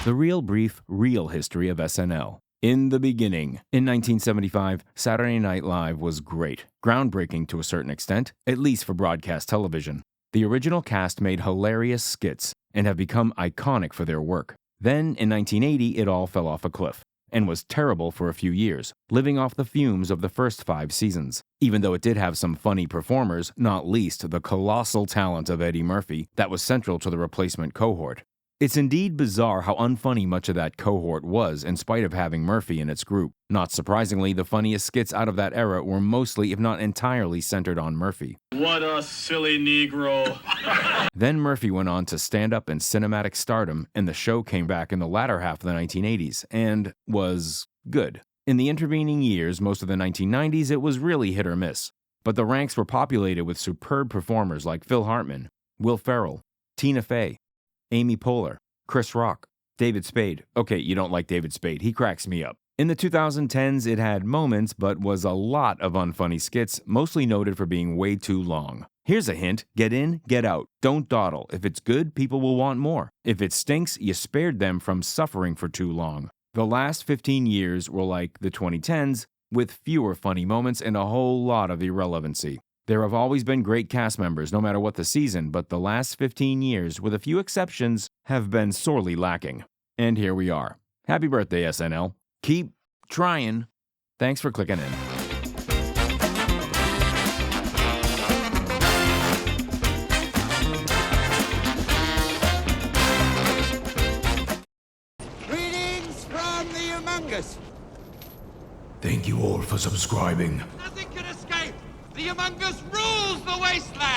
The real brief, real history of SNL. In the beginning, in 1975, Saturday Night Live was great, groundbreaking to a certain extent, at least for broadcast television. The original cast made hilarious skits and have become iconic for their work. Then, in 1980, it all fell off a cliff and was terrible for a few years, living off the fumes of the first 5 seasons. Even though it did have some funny performers, not least the colossal talent of Eddie Murphy, that was central to the replacement cohort. It's indeed bizarre how unfunny much of that cohort was in spite of having Murphy in its group. Not surprisingly, the funniest skits out of that era were mostly, if not entirely, centered on Murphy. What a silly Negro. Then Murphy went on to stand up in cinematic stardom, and the show came back in the latter half of the 1980s, and was good. In the intervening years, most of the 1990s, it was really hit or miss. But the ranks were populated with superb performers like Phil Hartman, Will Ferrell, Tina Fey, Amy Poehler, Chris Rock, David Spade. Okay, you don't like David Spade. He cracks me up. In the 2010s, it had moments, but was a lot of unfunny skits, mostly noted for being way too long. Here's a hint. Get in, get out. Don't dawdle. If it's good, people will want more. If it stinks, you spared them from suffering for too long. The last 15 years were like the 2010s, with fewer funny moments and a whole lot of irrelevancy. There have always been great cast members, no matter what the season, but the last 15 years, with a few exceptions, have been sorely lacking. And here we are. Happy birthday, SNL. Keep trying. Thanks for clicking in. Greetings from the Humongous. Thank you all for subscribing. Nothing can escape. The Humongous rules the wasteland.